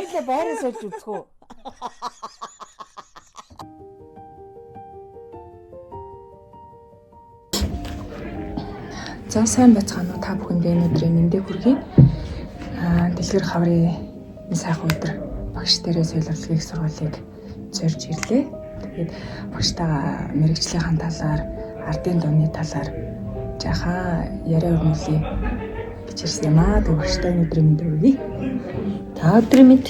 Хоёулаа байраа сольж үзэх үү? За сайн байцгаана уу та бүхэндээ энэ өдрийн мэндийг хүргэе. Дэлгэр хаврын сайхан өдөр багш дээрээ солиорлогын сургуулийг зорж ирлээ. Тэгээд багштайгаа мэрэгжлийн талаар, ардын дууны талаар жаахан яриа өрнүүлээ гэж ирсэн юм аа. Тэгээд багштай энэ өдрийн мэндийг хүргэе. Та өдрийн мэнд.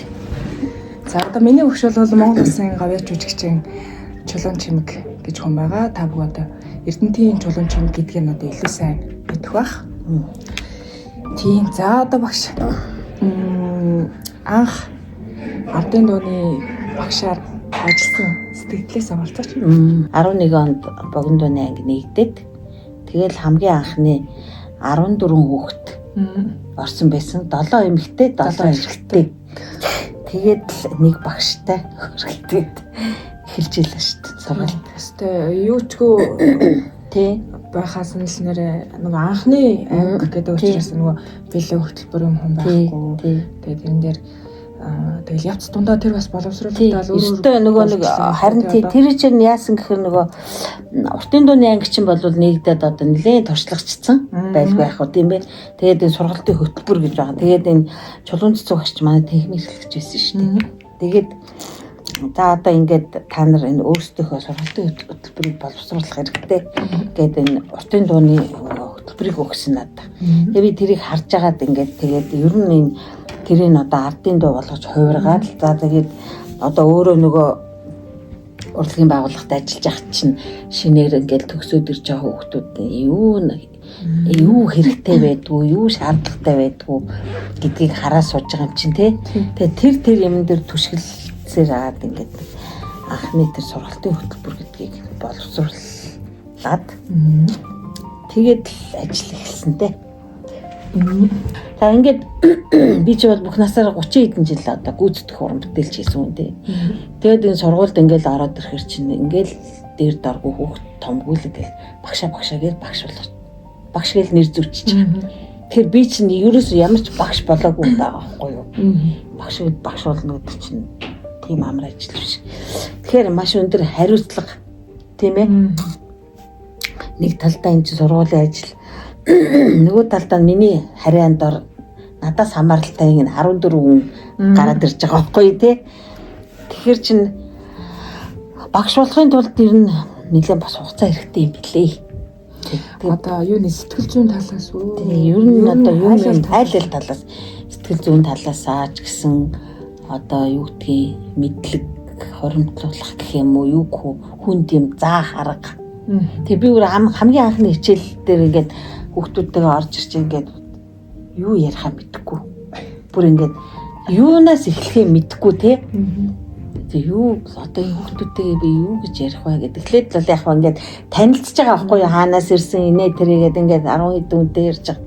За одоо миний өгш бол Монгол Улсын гавьяа жүжигчин Чулуун Чимэг гэж хүн байгаа. Та бүгд одоо Эрдэнэтийн Чулуун Чимэг гэдгийг нь одоо илүү сайн мэдэх бах. Тийм. За одоо багш анх ардын дууны багшаар ажилласан сэтгэлээс оролцооч. 11 онд богино дууны анги нэгдээд тэгэл хамгийн анхны 14 хүүхэд орсон байсан. 7 эмэгтэй, 7 эрэгтэй. Тэгээд нэг багштай хөргөлтөд эхэлж илаа шүү дээ. Сургалт. Тэстэй юу чгүй тий байхаас нь л нэрээ нөгөө анхны анги гэдэг учраас нөгөө бэлэн хөтөлбөрийн хүн байхгүй. Тэгээд энэ дээр тэгэл явц дундаа тэр бас боловсруулалттай өөртөө нөгөө нэг харин тэр чинь яасан гэхээр нөгөө уртын дууны анги чинь бол нэгдээд одоо нэлээд туршлагачсан байлгүй яах вэ тийм бэ. Тэгээд энэ сургалтын хөтөлбөр гэж байгаа. Тэгээд энэ чулуун цэцэг багш манай техник хэрэглэж байсан шүү дээ. Тэгээд за одоо ингээд та нар энэ өөрсдийнхөө сургалтын хөтөлбөрийг боловсруулах хэрэгтэй гэдэг энэ уртын дууны хөтөлбөрийг өгсөн надад. Тэгээд би тэрийг харж агаад ингээд тэгээд ер нь энэ тэрийг одоо ардын дуу болгож хувиргаад за тэгээд одоо өөрөө нөгөө урлагийн байгууллагад ажиллаж ах чинь шинээр ингээд төгсөөд ирж байгаа хүүхдүүд юу хэрэгтэй байдгүй юу шаардлагатай байдгүй гэдгийг хараа сууж байгаа юм чинь тий. Тэгээд тэр юм дээр түшгэлцээр аваад ингээд анхны тэр сургалтын хөтөлбөр гэдгийг боловсруулад тэгээд ажил эхэлсэнтэй. За ингээд би ч бол бүх насаараа 30 хэдэн жил одоо гүйцэтгэх уран бүтээлч хийсэн хүн тий. Тэгээд энэ сургуульд ингээд ороод ирэхэр чинь ингээд дээр даргүй хүүхд томгүйлэг гэл багшаа гэж багш болоо. Багш гэл нэр зүрчиж байгаа. Тэгэхээр би чинь ерөөсөө ямар ч багш болоогүй байгаа байхгүй юу? Багш болно гэдэг чинь тийм амар ажил биш. Тэгэхээр маш өндөр хариуцлага тийм ээ. Нэг талдаа энэ сургуулийн ажил нөгөө талдаа миний харьяан дор надаас хамааралтай ингэ 14 хүн гараад ирж байгаа байхгүй тий. Тэгэхээр чин багш болохын тулд ер нь нэлээд бас хугацаа хэрэгтэй юм билээ. Одоо юу нэг сэтгэл зүйн талаас үү? Тий, ер нь одоо юм айл талаас сэтгэл зүйн талаасаа ч гэсэн одоо юу гэдгийг мэдлэг хоримтлуулах гэх юм уу юу гэх хүнд юм заа харга. Тэгээ би өөр хамгийн анхны хичээл дээр ингээд хүүхдүүдтэйгээ орж ирж ингээд юу ярихаа мэдэхгүй. Бүр ингээд юунаас эхлэхээ мэдэхгүй те. Тэгээ юу одоо энэ хүүхдүүдтэйгээ би юу гэж ярих вэ гэдэг. Эхлээд л яг ингээд танилцж байгаа байхгүй юу хаанаас ирсэн инээ тэрийгээд ингээд 10 хэдэн хүнтэй ярьж байгаа.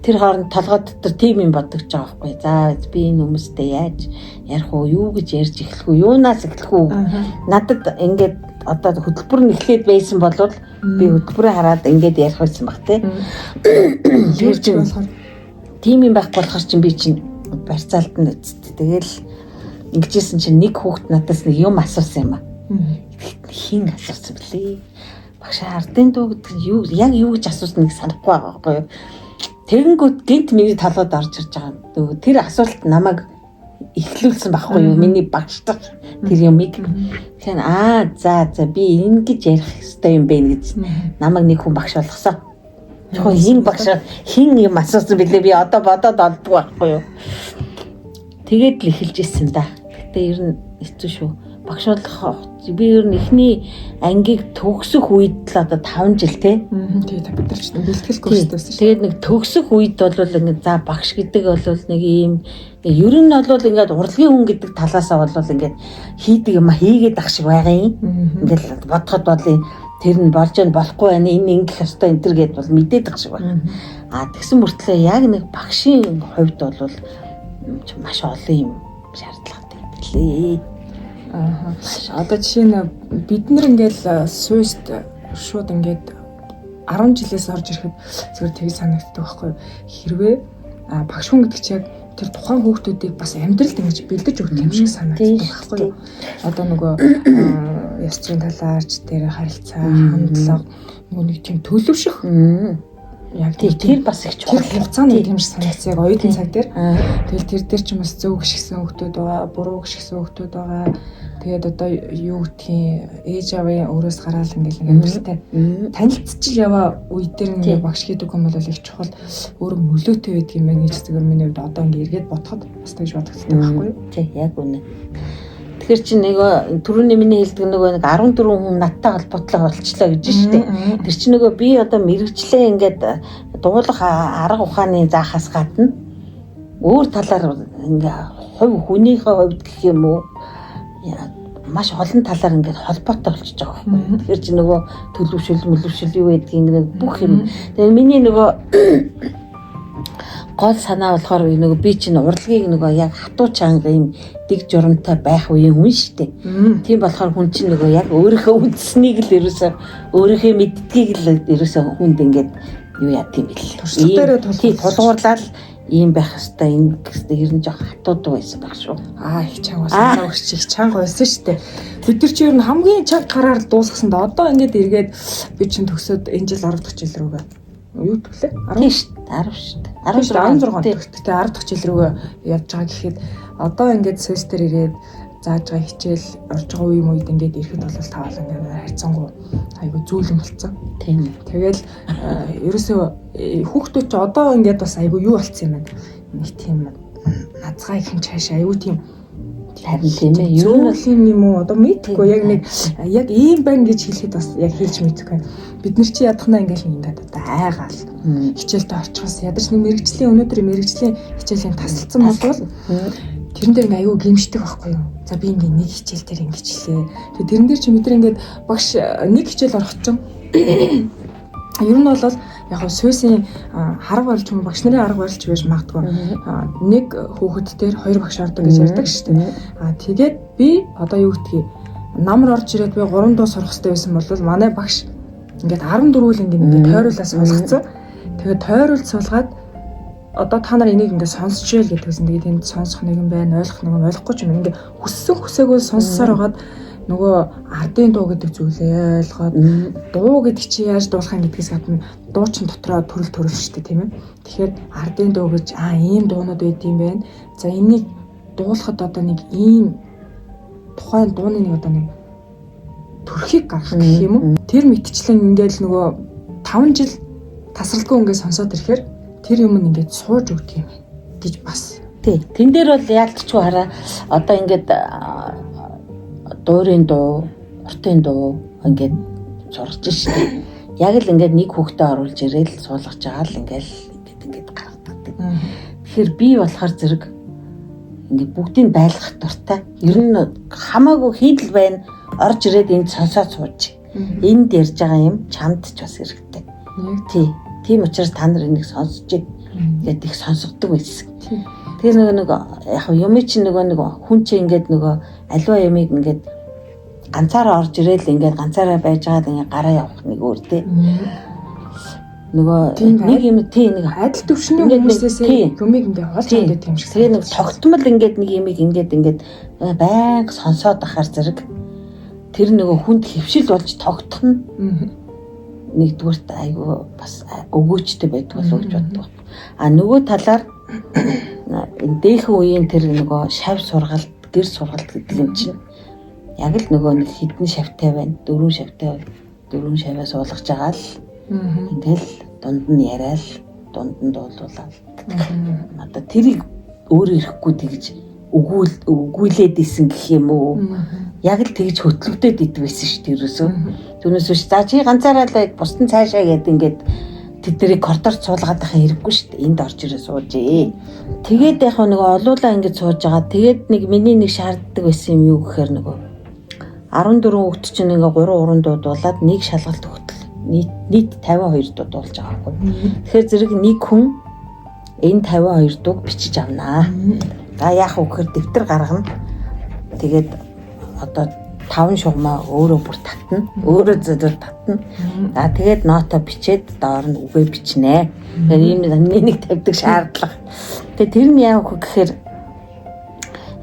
Тэр хооронд толгой дотор тим юм бодогч байгаа байхгүй. За би энэ хүмүүстэй яаж ярих уу юу гэж ярьж эхлэх үү юунаас эхлэх үү. Надад ингээд одоо хөтөлбөр нь эхлээд байсан бол би хөтөлбөрөө хараад ингээд ярих байсан баг тий. Тэр чинь болохоор тийм юм байх болохоор чинь би чинь барьцаалт нь үсттэй. Тэгэл ингэжсэн чинь нэг хүүхэд надаас нэг юм асуусан юм аа. Хин асуусан блээ. Багш ардын дуу гэдэг юу яг юу гэж асуусныг санахгүй байгаа байхгүй юу. Тэгэнгүүт гинт миний толгойд орж ирж байгаа. Тэр асуулт намайг эхлүүлсэн байхгүй юу миний багштай тэр юмыг. Тэгэхээр за би ингэж ярих хэрэгтэй юм бэ гэж намайг нэг хүн багш болгосон. Тэгвэл хин багш хин юм асуусан бэлээ би одоо бодоод олдгүй байхгүй юу. Тэгээд л эхэлж ирсэн да. Гэтэ ер нь хэцүү шүү. Багш болох би ер нь эхний ангийг төгсөх үед л одоо 5 жил те. Тэгээд бид нар ч бэлтгэл курстэйсэн шүү. Тэгээд нэг төгсөх үед бол ингээд за багш гэдэг бол нэг ийм ер нь бол ингээд урлагийн хүн гэдэг талаасаа бол ингээд хийдэг юм хийгээд ах шиг байгаа юм. Ингээд бодоход бол тэр нь болж нь болохгүй байна. Энэ ингэх ёстой энэ төр гэд бол мэдээд ах шиг байна. Тэгсэн мөртлөө яг нэг багшийн хувьд бол маш олон юм шаардлагатай билээ. Одоо жишээ нь бид нар ингээл суйст шууд ингээд 10 жилээс орж ирэхэд зөвхөн тийг санагддаг байхгүй. Хэрвээ багш хүн гэдэг чинь яг тэр тухайн хүүхдүүдийг бас амьдралд ингэж бэлдэж өгөх юм шиг санагддаг байхгүй юу? Одоо нөгөө ёс зүйн талаарч тэр харилцаа, хандлага нөгөө нэг тийм төлөвшөх яг тэр бас их чухал хугацааны юм шиг санагдсан яг оюутны цаг дээр. Тэгэл тэр дээр ч юм бас зөв гიშгсэн хүүхдүүд байгаа, буруу гიშгсэн хүүхдүүд байгаа. Тэгээд одоо юу гэдгийг ээж аваа өөрөөс гараал ингээл амьдралтай танилцчих яваа үе дээр ингээ багш гэдэг юм бол их чухал өөрөө нөлөөтэй байдаг юм байна гэж зүгээр миний хувьд одоо ингээ эргээд бодоход бас тэгж бодогддаг байхгүй юу? Тий, яг үнэ. Тэгэхээр чи нөгөө түрүүний миний хэлдэг нөгөө нэг 14 хүн надтай холбоотлоо болчлоо гэж штэ. Тэр чи нөгөө би одоо мэрэгчлээ ингээд дуулах арга ухааны заахаас гадна өөр талаар ингээ хувь хүнийхээ хувьд гэх юм уу маш олон талаар ингээд холбоотой болчихж байгаа байхгүй. Тэгэхээр чи нөгөө төлөвшөл юу гэдгийг ингээд бүх юм. Тэгээ миний нөгөө гол санаа болохоор нөгөө би чинь урлагийг нөгөө яг хатуу чанга юм дэг журамтай байх үеийн хүн штэ. Тийм болохоор хүн чинь нөгөө яг өөрийнхөө үндснийг л ерөөсөө өөрийнхөө мэддгийг л ерөөсөө хүнд ингээд юу яа тийм бэл. Тулгуурлал ийм байх хэвээр энэ гэстэй ер нь жоох хатууд байсан байх шүү. Их чанга санаа өгч их чанга байсан шүү дээ. Бид нар чи ер нь хамгийн чанга гараар дуусгасанд одоо ингээд эргээд би чинь төгсөөд энэ жил 10 дахь жил рүүгээ юу төглөө? 10 шүү дээ. 16 төгсөд. Тэгээ 10 дахь жил рүүгээ явж байгаа гэхэд одоо ингээд сөстер ирээд зааж байгаа хичээл орж байгаа үе үед ингээд ирэхэд бол тавал ингээд хайцангуу айгу зүүлэн болцсон. Тийм. Тэгэл ерөөсөө хүүхдүүд ч одоо ингээд бас айгу юу болцсон юм байна. Нэг тийм нацгаа ихэн цааш айгу тийм харин тийм ээ. Ер нь бол юм уу одоо мэдгүй яг ийм байна гэж хэлэхэд бас яг хэлж мэдгүй. Бид нар чи ядахнаа ингээд одоо айгаал хичээлдээ орчихоос ядарч нэг мэрэгжлийн өнөөдөр мэрэгжлийн хичээлийн тасалсан болвол тэрэн дээр ингээ аюу гимшдэг байхгүй юу? За би ингээ нэг хичээл дээр ингээ члээ. Тэгээ тэрэн дээр чи мэдрээ ингээд багш нэг хичээл орох чинь ер нь бол яг нь сүйсийн харга барилч юм багш нарын арга барилч байж магадгүй. Нэг хүүхэд дээр хоёр багш ордог гэж ярьдаг шүү дээ. Тэгээд би одоо юу гэдгийг намар орж ирээд би 3 дуу сурах хэрэгтэй байсан бол манай багш ингээд 14 үл ингээд тойруулаад суулгацсан. Тэгээд тойруулж суулгаад одоо та нар энийг ингээд сонсч байл гэдгсэн. Тэгээд энд сонсох нэг юм байна, ойлгох нэг юм ойлгохгүй ч юм ингээд хүссэн хүсээгүй сонссоор хагаад нөгөө ардын дуу гэдэг зүйлээ ойлгоод дуу гэдэг чи яаж дуулах юм гэдгээс гадна дуу чин дотроо төрөл шүү дээ тийм ээ. Тэгэхээр ардын дуу гэж ийм дуунууд байд юм байна. За энийг дуулахад одоо нэг ийм тухайн дууны нэг одоо нэг төрхийг гаргах гэх юм уу. Тэр мэтчлэн ингээд нөгөө 5 жил тасралтгүй ингээд сонсоод ирэхээр тэр юм ингээд сууж өгдөг юм гэж бас. Тий. Тэн дээр бол яалтчгүй хараа одоо ингээд дуурийн дуу, уртын дуу ингээд сурч шээ. Яг л ингээд нэг хүүхдээ оруулж ирээл суулгаж байгаа л ингээд гаргадаг. Тэгэхээр би болохоор зэрэг ингээд бүгдийг байлгах дуртай. Ер нь хамаагүй хийдэл байна. Орж ирээд энд сонсоод сууж. Энд ярьж байгаа юм чамд ч бас хэрэгтэй. Тий. Тийм учраас та нар энийг сонсож ингээд их сонсгодог байсан. Тэр нэг яг юм чи нөгөө хүн чи ингээд нөгөө аливаа юмыг ингээд ганцаараа орж ирээл ингээд ганцаараа байж байгаад ингээд гараа явах нэг өөр тий. Нөгөө нэг юм тий нэг адил төвшний хүмүүсээс юмыг ингээд олж авдаг юм шиг. Тэгээ нэг тогтмол ингээд нэг юмыг ингээд байнга сонсоод ахаар зэрэг тэр нөгөө хүнд хөвшил болж тогтох нь нэгдүгээрт айгүй бас өгөөжтэй байдаг болов гэж боддог. Нөгөө талаар дээхэн үеийн тэр нөгөө шав сургалт, гэр сургалт гэдэг юм чинь яг л нөгөө нэг хідэн шавтай байна. 4 шавтай 4 шаваас уулгаж байгаа л ингээл дунд нь яриад дунд нь дуулуулаад одоо тэрийг өөрөө ирэхгүй тэгж өгүүлээд исэн гэх юм уу? Яг л тэгж хөтлөгдөд идвэсэн шүү дээ ерөөсөө. Түүнээс биш за чи ганцаараа л бусдын цаашаа гэдэг ингээд тэднийг коридорт суулгаад байхаа хэрэггүй шүү дээ. Энд орж ирээ суужээ. Тэгээд яг нөгөө олуулаа ингэж сууж байгаа. Тэгээд нэг миний нэг шаарддаг байсан юм юу гэхээр нөгөө 14 хүүхд чинь ингээ 3 дуудуулаад нэг шалгалт өгтөл. Нийт 52 дуу дуулж байгаа байхгүй. Тэгэхээр зэрэг нэг хүн энэ 52 дууг бичиж авнаа. Яах вэ гэхээр дэвтэр гаргана. Тэгээд одоо 5 шугамаа өөрөө бүр татна. Өөрөө зөв татна. Тэгээд ноото бичээд доор нь үгээ бичнэ. Тэгэхээр ийм нэг тавьдаг шаардлага Тэгээ тэр нь яах вэ гэхээр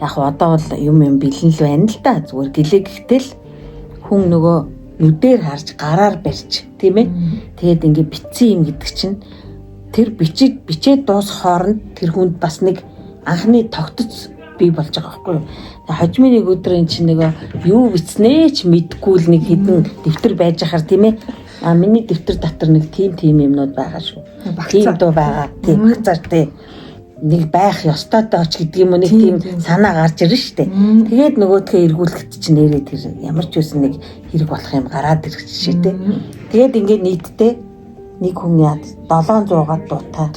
яг одоо бол юм бэлэн л байна л да. Зүгээр гэлээ гэхтэл хүн нөгөө нүдээр харж гараар барьж тийм ээ. Тэгээд ингээ битсэн юм гэдэг чинь тэр бичээд дуусах хооронд тэр хүнд бас нэг анхны тогтц бий болж байгаа байхгүй юу. Хожмын нэг өдөр эн чинь нөгөө юу бичснээ ч мэдгүй л нэг хідэн дэвтэр байж хахаар тийм ээ. Миний дэвтэр дотор нэг тийм юмнууд байгаа шүү. Тийм дуу байгаа. Тийм багцаар тийм нэг байх ёстой дооч гэдэг юм уу нэг тийм санаа гарч ирнэ штэ. Тэгээд нөгөөдхөө эргүүлэхэд чинь нэрээ тэр ямар ч үсэн нэг хэрэг болох юм гараад ирэх жишээ те. Тэгээд ингээд нийтдээ нэг хүн яад 700-аад дуутай.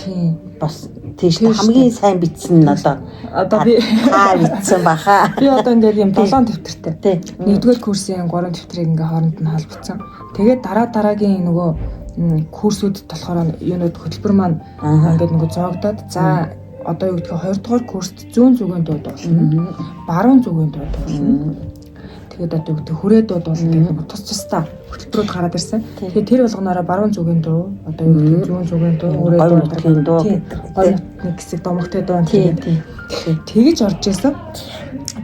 Бас тийш хамгийн сайн бичсэн нь одоо би бичсэн баха. Би одоо ингээд юм 7 дэвтэртэй. Нэгдүгээр курсын 3 дэвтрийг ингээ хооронд нь холбогдсон. Тэгээд дараагийн нөгөө курсүүд болохоор юунууд хөтөлбөр маань ингээд нөгөө зоогдоод за одоо юу гэдгийг 2 дугаар курст зүүн зүгийн дууд болно. Баруун зүгийн дууд болно. Тэгээд одоо юу гэдэг хүрээ дууд болно гэдэг тус тусдаа хөтөлбөрөд гараад ирсэн. Тэгээд тэр болгоноороо баруун зүгийн дуу, одоо юу гэдэг зүүн зүгийн дуу, хүрээ дуу гэдэг нэг хэсэг домогтой дуу тэгэж орж исэн.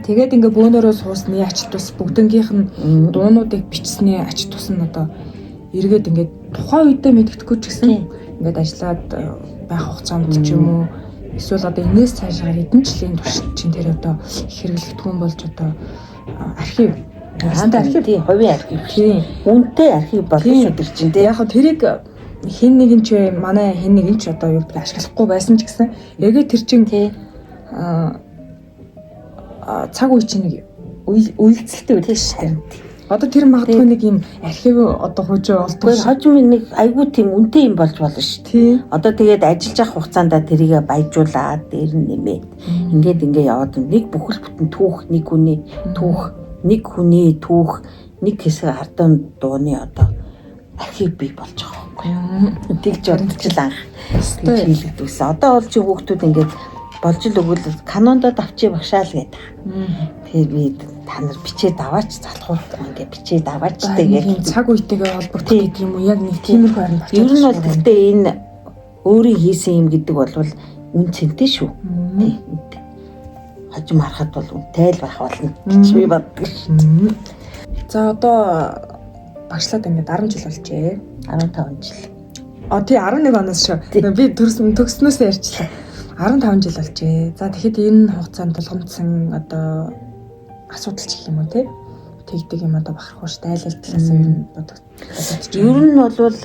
Тэгээд ингээ бөөнөрөө суусны ач тус бүгднгийнх нь дуунуудыг бичсний ач тус нь одоо эргээд ингээ тухайн үедээ мэддэхгүй ч гэсэн ингээд ажиллаад байх хугацаанд ч юм уу эсвэл одоо энэс цаашаа хэдэн жилийн турш чинь тэр одоо хэрэглэгдэхүүн болж одоо архив тийм хувийн архив тийм үнэтэй архив болно шүү дээ чинь тийм яг тэрийг хин нэгэн ч манай хин нэгэн ч одоо юу гэдэг ашиглахгүй байсан ч гэсэн яг тэр чинь цаг үе чинь нэг үйлцэлтэй үү тийм одоо тэр магадгүй нэг юм архив одоо хожоо олдгоо хожим нэг айгүй тийм үнэтэй юм болж болно шүү дээ. Одоо тэгээд ажиллаж явах хугацаанд тэрийгэ баяжуулаад дээр нь нэмээд ингээд яваад нэг бүхэл бүтэн түүх нэг хүний түүх нэг хэсэг ардын дууны одоо архив бий болж байгаа байхгүй. Тэгж бодчихлаа анх. Хэлэгдвэсэн. Одоо бол чи хүүхдүүд ингээд болж л өгвөл канондод авчи багшаал гэдэг. Тэгээд би та нар бичээд аваач залхууд ингээ бичээд аваач тэгээд цаг үетэйгээ холбогдох гэдэг юм уу яг нэг тиймэрхүү харин ер нь бол гэхдээ энэ өөрийн хийсэн юм гэдэг бол үн цэнтэй шүү. Тийм. Хожим харахад бол үнэтэй л байх болно гэж би боддог шүү. За одоо багшлаад ингээд 10 жил болжээ. 15 жил. Тий 11 оноос шүү. Би төгснөөс ярьчлаа. 15 жил болжээ. За тэгэхэд энэ хугацаанд тулгамдсан одоо асуудал ч юм уу тий тэгдэг юм одоо бахархуу ш тайлал талаас ер нь бодогдож ер нь бол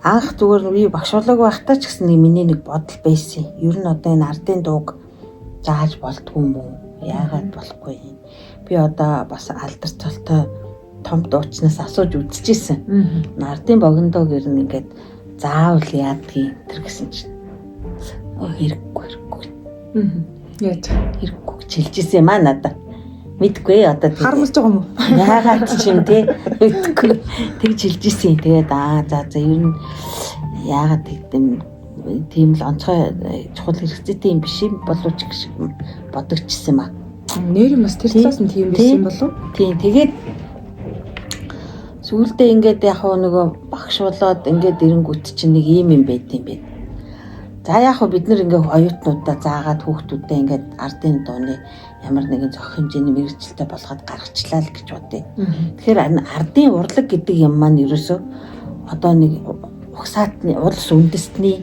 анх зүгээр би багш болоог байхдаа ч гэсэн миний нэг бодол байсан. Ер нь одоо энэ ардын дууг зааж болдгүй юм уу? Яагаад болохгүй юм? Би одоо бас алдар цолтой том дуучнаас асууж үзчихсэн. Ардын богиндоо гэр нь ингээд заавал яадгийг тэр гэсэн чинь хэрэггүй. Яаж хэрэггүй гэж хэлжсэн юм аа надад. Мэдгүй одоо харамсаж байгаа юм уу? Яагаад ч юм те мэдгүй тэгж хэлжсэн. Тэгээд за ер нь яагаад тэгдэм тийм л онцгой чухал хэрэгцээтэй юм биш юм болов ч гэж бодогчсэн юм аа. Нэр бас тэр талаас нь тийм байсан болов? Тийм тэгээд сүүлдээ ингээд яг нөгөө багш болоод ингээд эрэнгүүт чинь нэг юм байт юм бэ. За яг бид нар ингээ оюутнуудаа заагаад хүүхдүүдээ ингээд ардын дууны ямар нэгэн зохих хэмжээний мэрэгчлээ болгоод гаргачлаа л гэж бодъё. Тэгэхээр ардын урлаг гэдэг юм маань ерөөсөө одоо нэг угсаатны улс үндэстний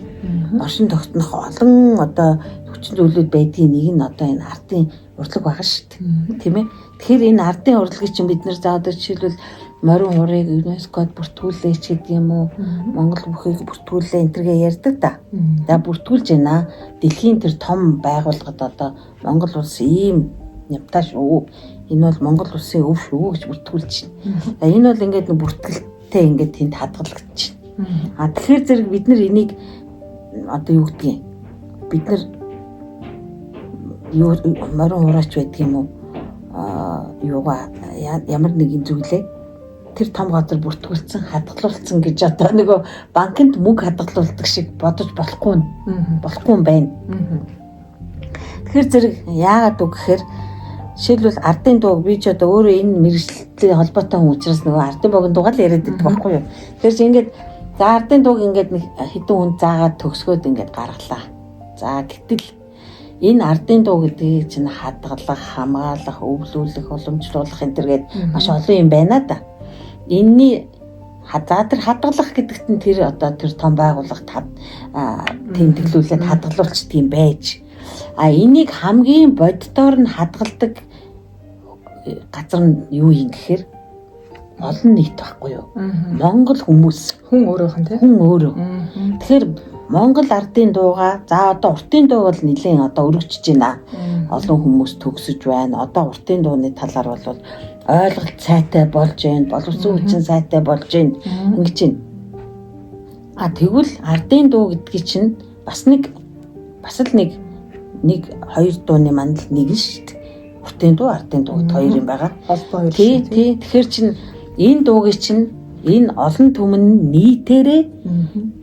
оршин тогтнох олон одоо хүчин зүйлүүд байдгийн нэг нь одоо энэ ардын урлаг байгаа шүү дээ. Тийм ээ. Тэгэхээр энэ ардын урлагийг чинь бид нар заадаг жишээлбэл морин урыг ЮНЕСКОд бүртгүүлээч гэдэг юм уу? Монгол бүхийг бүртгүүлээ энэ төргээ ярьдаг да. За бүртгүүлж байна. Дэлхийн тэр том байгууллагад одоо Монгол улс ийм нямтаа шүү. Энэ бол Монгол улсын өв шүү гэж бүртгүүлж байна. За энэ бол ингээд нэг бүртгэлтэй ингээд тэнд хадгалагдаж байна. Тэгэхээр зэрэг бид нар энийг одоо юу гэдгийг бид нар юу морин ураач байдаг юм уу? Юугаа ямар нэгэн зүйлээ тэр том газар бүртгүүлсэн хадгалуулсан гэж одоо нөгөө банкнд мөнгө хадгалуулдаг шиг бодож болохгүй юм байна. Тэгэхээр зэрэг яагаад үг гэхээр жишээлбэл ардын дууг би ч одоо өөрөө энэ мэрэгчлэлтэй холбоотой хүн учраас нөгөө ардын богино дуугаар л яриад байдаг байхгүй юу. Тэгэхээр чи ингээд за ардын дууг ингээд нэг хэдэн хүн заагаад төгсгөөд ингээд гаргалаа. За гэтэл энэ ардын дуу гэдгийг чинь хадгалах, хамгаалах, өвлүүлэх, уламжлуулах энэ төр гээд маш олон юм байна да. Энэний тэр хадгалах гэдэгт нь тэр одоо тэр том байгууллагт тэмдэглүүлээд хадгалуулчт юм байж. Энийг хамгийн боддоор нь хадгалдаг газар нь юу юм гэхээр олон нийт байхгүй юу? Монгол хүмүүс. Хүн өөрөөх нь тийм. Хүн өөрөө. Тэгэхээр Монгол ардын дуугаа за одоо уртын дуу бол нэлийн одоо өргөжж байна. Олон хүмүүс төгсөж байна. Одоо уртын дууны талаар бол ойлголт сайтай болж байна. Боловсон хүчин сайтай болж байна. Ингэж байна. Тэгвэл ардын дуу гэдгийг чинь бас л нэг хоёр дууны мандал нэг нь шүү дээ. Уртын дуу, ардын дуу хоёр юм байгаа. Холбоо хоёр. Тий. Тэгэхээр чинь энэ дуугийн чинь энэ олон түмэн нийтээрээ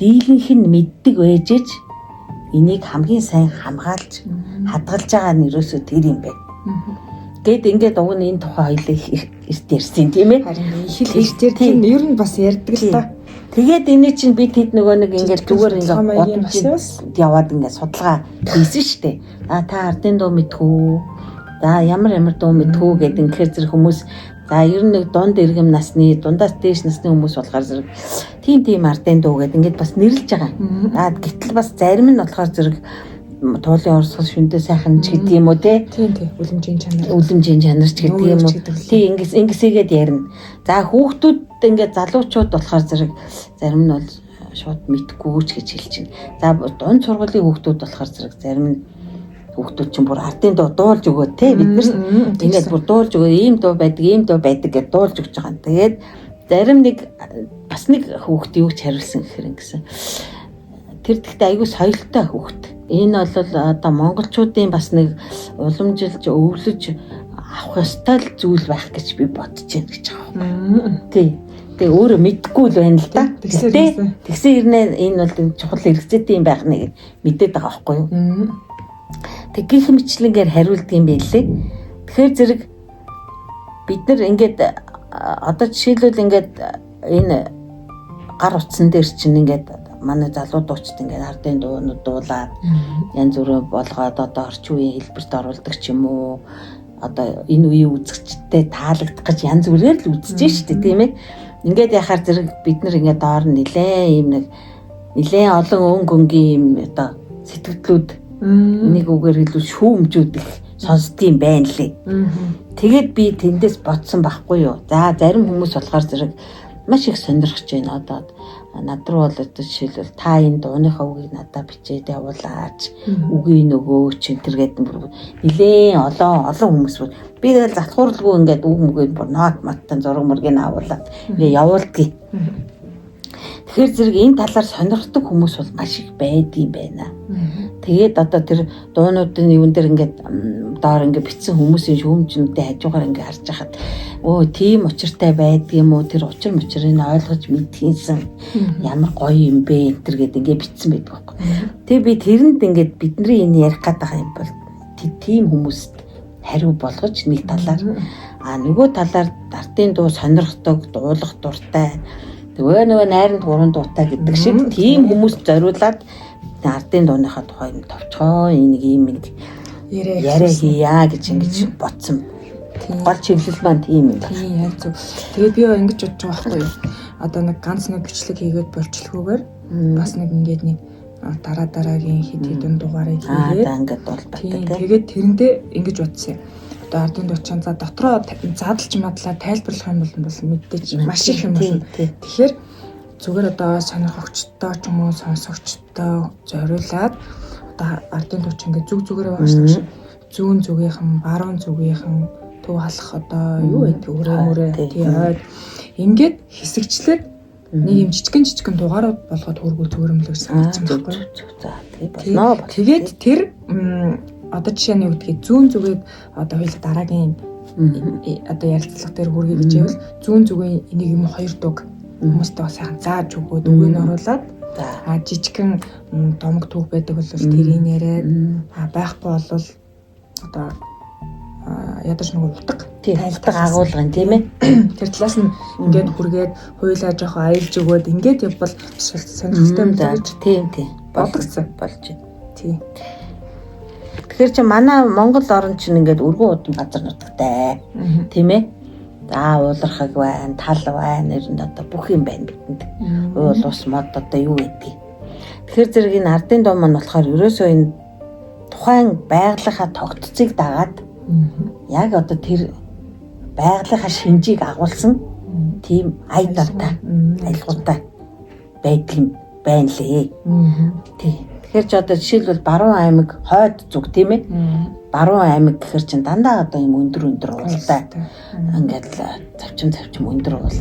дийлэнх нь мэддэг байжж энийг хамгийн сайн хамгаалж хадгалж байгаа нь ерөөсөө тэр юм байна. Гэт ингээд уг нь энэ тухай хоёлаа эрт ярьсан тийм ээ. Харин их л хэлтээр тийм ер нь бас ярьдаг л та. Тэгээд энэ чинь бид хэд нөгөө нэг ингээд зүгээр ингээд бодож яваад ингээд судалгаа хийсэн шүү дээ. Та ардын дуу мэдхүү. За ямар дуу мэдхүү гэдэг ингээд зэрэг хүмүүс за ер нь нэг дунд иргэм насны, дундаас дээш насны хүмүүс болохоор зэрэг тийм ардын дуу гэдэг ингээд бас нэрлэж байгаа. Гэтэл бас зарим нь болохоор зэрэг туулын орсгол шүндээ сайхан ч гэдэг юм уу те. Тийм. Үлэмжийн чанар ч гэдэг юм уу. Тийм ингэсгээд ярина. За хүүхдүүд ингээд залуучууд болохоор зэрэг зарим нь бол шууд мэдгүй ч гэж хэлж байна. За дунд сургуулийн хүүхдүүд болохоор зэрэг зарим нь хүүхдүүд чинь бүр ардын дуу дуулж өгөө те бид нар ингээд бүр дуулж өгөө ийм дуу байдаг гэж дуулж өгч байгаа. Тэгээд зарим бас нэг хүүхд юу ч хариулсан гэхээр ингэсэн. Тэр тэгтээ айгүй соёлтой хүүхд. Энэ бол одоо монголчуудын бас нэг уламжилж өвлөж авах ёстой зүйл байх гэж би бодож байна гэж байгаа. Тий. Тэгээ өөрөө мэдгүй л байна л да. Тэгсэн ирнэ энэ бол чухал хэрэгцээтэй юм байх нэг мэдээд байгаа байхгүй юу? Тэг гих мэтлэнгээр хариулдаг юм байлээ. Тэгэхээр зэрэг бид нар ингээд одоо жишээлбэл ингээд энэ гар утсан дээр чинь ингээд манай залуудууд ингээд ардын дуунууд дуулаад янз бүрээ болгоод одоо орчин үеийн хэлбэрт оруулдаг ч юм уу одоо энэ үеийн үзэгчтэй таалагдах гэж янз бүрээр л үзэж штэ тийм ээ. Ингээд яхаар зэрэг бид нар ингээд доор нилээн олон өнгөнгийн юм одоо сэтгэлдлүүд нэг үгээр хэлвэл шүүмжүүдэх сонсдгийм байна лээ. Тэгээд би тэндээс бодсон байхгүй юу. За зарим хүмүүс болохоор зэрэг маш их сонирхож байна. Одоо над руу бол одоо жишээлбэл та энэ дууныхаа үгийг надад бичээд явуулаач. Үгийн нөгөө чинь тэр гэдэг нилээн олон хүмүүс би тэгэл затхуурлгүй ингээд үг мөгийг бүр нот маттан зураг мөргийг авуулаад ингээ явуулдгийг. Тэгэхээр зэрэг энэ талаар сонирхдаг хүмүүс бол маш их байдгийм байна. Тэгээд одоо тэр дуунуудын юун дээр ингээд доор ингээд бичсэн хүмүүсийн шүүмжнүүдээ хажуугаар ингээд харж хахад тийм учиртай байдаг юм уу тэр учир мочрыг ойлгож мэдхийнсэн ямар гоё юм бэ энэ төр гэдэг ингээд бичсэн байдаг байхгүй. Тэгээ би тэрэнд ингээд бидний энэ ярих гэдэг юм бол тийм хүмүүст хариу болгож нэг талаар нөгөө талаар ардын дуу сонирхдог дуулах дуртай нөгөө найранд гурван дуутай гэдэг шиг тийм хүмүүст зориулаад ардын дууныхаа тухай юм товчгоо энийг юм яриа хийя гэж ингэж бодсон. Гол чиглэл маань тийм юм байна. Тийм яг зөв. Тэгээд би ингэж бодож байгаа байхгүй юу. Одоо нэг ганц нэг бичлэг хийгээд болчихлгүйгээр бас нэг ингээд нэг дараагийн хэд хэдэн дугаарыг хийгээд ингээд болбатай. Тэгээд тэрэндээ ингэж бодсон юм. Одоо ардын дуучаан за дотроо задлж мадлаа тайлбарлах юм бол мэдээж маш их юм байна. Тэгэхээр зүгээр одоо сонирхогчтой ч юм уу сонсогчтой зориулаад одоо ардын дууч ингээд зүгээрээ баашдаг шиг зүүн зүгийнхэн, баруун зүгийнхэн төв халах одоо юу гэдэг өрөө тий ойд ингээд хэсэгчлээд нэг юм жижигэн дугаарууд болгоод хөргөө төрөмлөг санагдсан байхгүй. За тий болно. Тэгээд тэр одоо жишээ нь юу гэдгийг зүүн зүгийг одоо хоёул дараагийн одоо ярилцлага дээр хүргэе гэж байвал зүүн зүгийн энийг юм хоёр дуг хүмүүстэй сайхан зааж өгөөд үгийг оруулаад жижигхэн домог түүх байдаг бол тэрийг яриад байхгүй бол одоо ядаж нэг утга тайлбар агуулгын тийм ээ. Тэр талаас нь ингээд хүргээд хуйлаа жоохон аялж өгөөд ингээд явбал сонирхолтой юм даа. Тийм бодгоцсон болж байна. Тийм. Тэгэхээр чи манай Монгол орн чинь ингээд өргөн удам газар нутагтай. Тийм ээ. За уулархаг байна, тал байна, нэрэнд одоо бүх юм байна бидэнд. Уул ус мод одоо юу гэдгийг. Тэгэхээр зэрэг энэ ардын дом маань болохоор ерөөсөө энэ тухайн байгалийнхаа тогтцыг дагаад яг одоо тэр байгалийнхаа шинжийг агуулсан тийм ая далтай аялгаутай байдгийн байна лээ. Тий. Тэгэхээр ч одоо жишээлбэл Баруун аймаг хойд зүг тийм ээ. Баруун аймаг гэхэр чинь дандаа одоо юм өндөр уултай. Ингээд завчим өндөр уул.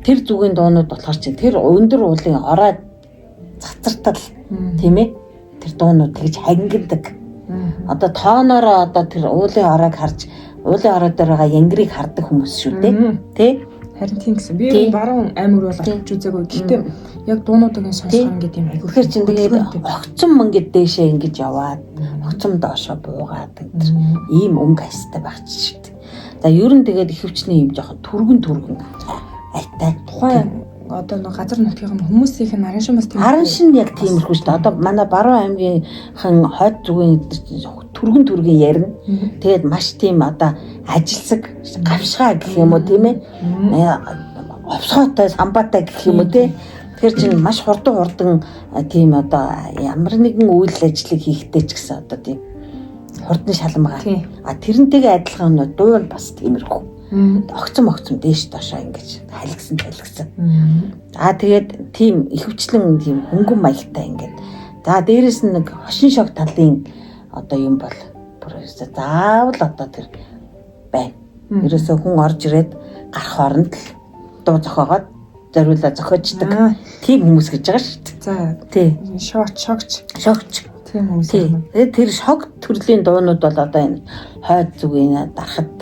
Тэр зүгийн дуунууд болохоор чинь тэр өндөр уулын ороод цацартал тийм ээ. Тэр дуунууд тэгж хангилдаг. Одоо тооноороо одоо тэр уулын ороог харж уулын ороо дээр байгаа янгирыг хардаг хүмүүс шүү дээ. Тэ? Харин тийм гэсэн. Би баруун аймаг бол очиж үзээгүй. Гэхдээ яг дуунуудыг сонсох ингээд юм айгүй. Тэгэхээр чинь тэгээд огцом ингээд дээшээ ингэж яваад огцом доошоо буугаад ийм өнгө хайстай байх ч шүү дээ. За ер нь тэгээд ихэвчний юм жоохон түргэн айтай. Тухайн одоо нэг газар нутгийн хүмүүсийн нарийн шин бас тийм. Нарийн шин яг тиймэрхүү шүү дээ. Одоо манай Баруун аймгийн хойд зүгийн түргэн ярина. Тэгээд маш тийм одоо ажилсаг гавшгаа гэх юм уу тийм ээ. Овсгоотой самбаатай гэх юм уу тийм. Тэгэхээр чинь маш хурдан тийм одоо ямар нэгэн үйл ажиллагаа хийхдээ ч гэсэн одоо тийм хурдны шалан байгаа. А тэрнтэйгээ адилхан нь дуу нь бас тиймэрхүү. Огцом дээш доошоо ингэж халигсан. За тэгээд тийм ихэвчлэн тийм хөнгөн маягтай ингээд. За дээрэс нь нэг хошин шог талын одоо юм бол бүрээс заавал одоо тэр байна. Ерөөсөө хүн орж ирээд гарах хооронд л дуу зохиогоод зориулаа зохиождаг. Тийм хүмүүс гэж байгаа шүү дээ. За тий. Шогч. Тийм хүмүүс. Тэгээд тэр шог төрлийн дуунууд бол одоо энэ хойд зүгийн дарахад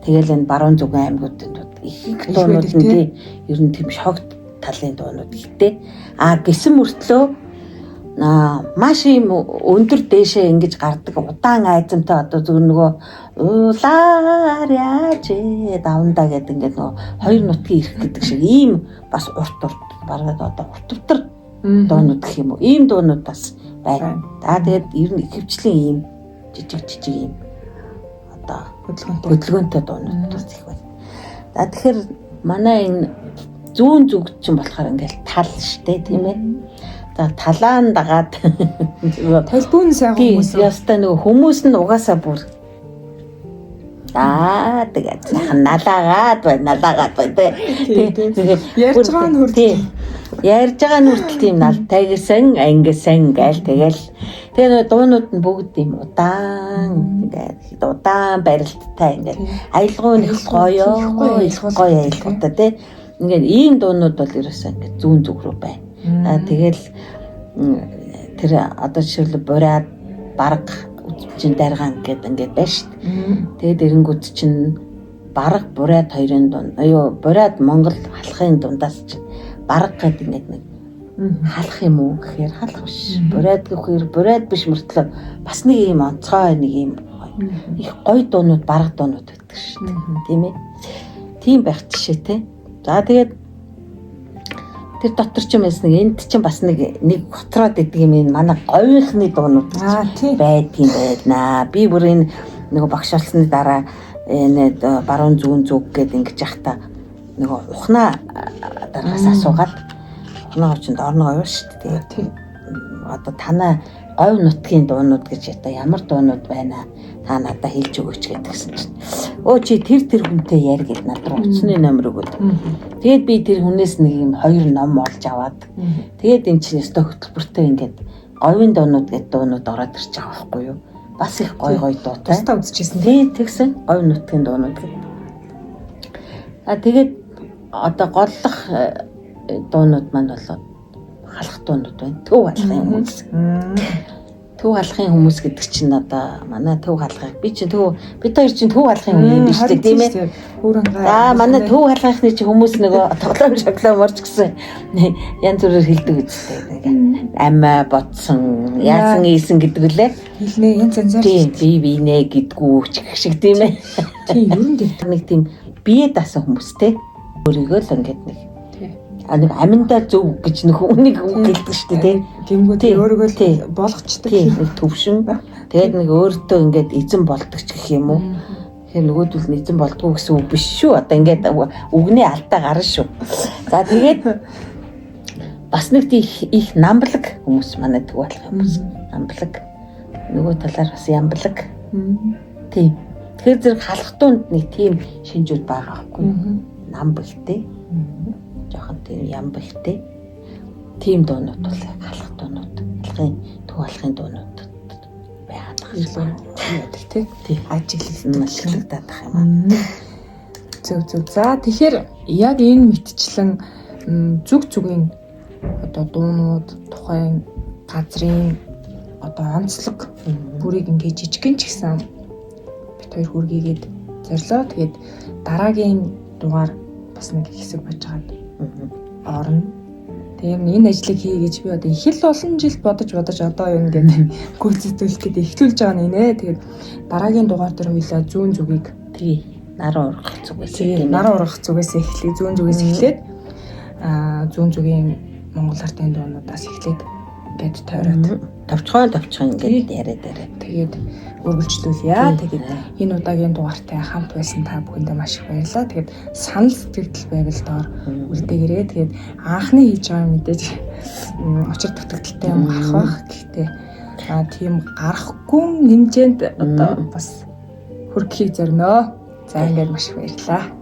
тэгэл энэ баруун зүгийн аймагуудад их дуунууд нь тий ер нь тийм шог талын дуунууд ихтэй. Гэсэн мөртлөө маш юм өндөр дээшээ ингэж гардаг удаан айзамтай одоо зөв нөгөө уулаар яаж давандаа гэдэг ингээд нөгөө хоёр нутгийн ирэх гэдэг шиг ийм бас урт бараг одоо уртвтар дуунууд гэх юм уу ийм дуунууд бас байна. За тэгээд ер нь ихэвчлэн ийм жижиг ийм одоо хөдөлгөөнтэй дуунууд бас их байна. За тэгэхээр манай энэ зүүн зүгт чинь болохоор ингээд тал штэ тийм ээ. За талаан дагаад талбուն сайн хүмүүс ястаа нөгөө хүмүүс нь угаасаа бүр тэгээд налаагаад байна ярьж байгаа нь хүртэл тийм налтай гэсэн ангисан гээл тэгээ нөгөө дуунууд нь бүгд юм удаан ингээд удаан барилттай ингээд аялгауны гоё аялгаутай тий ингээд ийм дуунууд бол ерөөсөө ингээд зүүн зүг рүү байна. Тэгэл тэр одоо жишээлбэл бурайд бараг үдчин даргаан гэдэг ингээд байна шүү дээ. Тэгээд эрэнгүүд чинь бараг бурайд хоёрын дунд бурайд Монгол халахын дундаас чинь бараг гэдэг нэг халах юм уу гэхээр халах биш. Бурайд гэхээр бурайд биш мөртлөө бас нэг юм онцгой нэг юм их гоё дуунууд бараг дуунууд байдаг шүү дээ. Тийм ээ. Тийм байх жишээтэй. За тэгээд тэр дотор ч юм эс нэг энд ч бас нэг готроод идэг юм энэ манай говийнхны дуунууд байдгийн байна. Би бүр энэ нэг багш болсны дараа энэ баруун зүүн зүг гэдэг ингэж яхта нэг ухнаа дараагаас асуугаад ухнаа очинд орно гоё шүү дээ. Тийм. Одоо танай говь нутгийн дуунууд гэж одоо ямар дуунууд байна та надад хэлж өгөөч гэдгсэн чинь чи тэр хүнтэй яар гэд над руу утасны номер өгөөд тэгээд би тэр хүнээс нэг юм 2 ном олж аваад тэгээд энэ чинь өстө хөтөлбөртэй ингээд говийн дуунууд гэдэг дуунууд ороод ирж байгаа байхгүй юу бас их гоё дуутай та үзчихсэн тэгсэн говь нутгийн дуунууд гэдэг тэгээд одоо голлох дуунууд маань болоод халах дуунууд байна төв халахын хүмүүс төв халахын хүмүүс гэдэг чинь одоо манай төв халахыг бид хоёр чинь төв халахын хүн юм биш үү тийм ээ за манай төв халахны чинь хүмүүс нөгөө тоглоом шоглоо морж гисэн янз бүрээр хэлдэг үстэй амиа ботсон яасан ийсэн гэдэг үлээ хэлнэ янз янзаар би нэ гэдгүү ч гэх шиг тийм ээ тийм ер нь нэг тийм бие даасан хүмүүстэй өөрийгөө л ингээд нэг аминдаа зөв гэж нэг үнийг хэлдэг шүү дээ тиймгүүд өөрийгөө л болгочдөг төвшин Тэгээд нэг өөртөө ингээд эзэн болдог ч гэх юм уу. Тэгэхээр нөгөөдөл нь эзэн болдгоо гэсэн үг биш шүү. Одоо ингээд үгний алдаа гарна шүү. За тэгээд бас нэг их намблаг хүмүүс манай төг болох хүмүүс. Намблаг. Нөгөө талаар бас ямблаг. Тийм. Тэгэхээр зэрэг халахтуунд нэг тийм шинжүүд байгаа байхгүй юу? Намбагтэй. Жохон тийм ямбагтэй. Тийм дуунууд бол халах дуунууд. Алхын төг алхын дуунууд байгаад байгаа юм. Тийм. Ажиглагдаад байгаа юм аа. Зөв. За тэгэхээр яг энэ мэтчлэн зүг зүгийн одоо дуунууд, тухайн газрын одоо онцлог бүрийг ингээд жижигэн ч гэсэн бит хоёр хүргээгээд зорилоо. Тэгээд дараагийн дугаар бас нэг хэсэг байж байгаад орно. Тийм энэ ажлыг хий гэж би одоо их л олон жил бодож одоо юу ингээд гүйцэтгүүлэх гэдэг ихтүүлж байгаа нь нэ. Тэгээд дараагийн дугаар дээр хоёлаа зүүн зүгийг тий наран ургах зүгээс наран ургах зүгээс эхлэе. Зүүн зүгээс эхлээд зүүн зүгийн монгол ардын дуунуудаас эхлээд ингээд тойроод товчхон ингээд яриад. Тэгээд өргөлжлүүлье. Тэгээд энэ удаагийн дугаартай хамт байсан та бүхэндээ маш их баярлалаа. Тэгээд санал сэтгэл байвал доор үлдээгээрээ. Тэгээд анхны хийж байгаа мэдээж учир дутагдaltaй юм гарах бах. Гэхдээ тийм гарахгүй хэмжээнд одоо бас хүргэхийг зорноо. За ингээд маш их баярлалаа.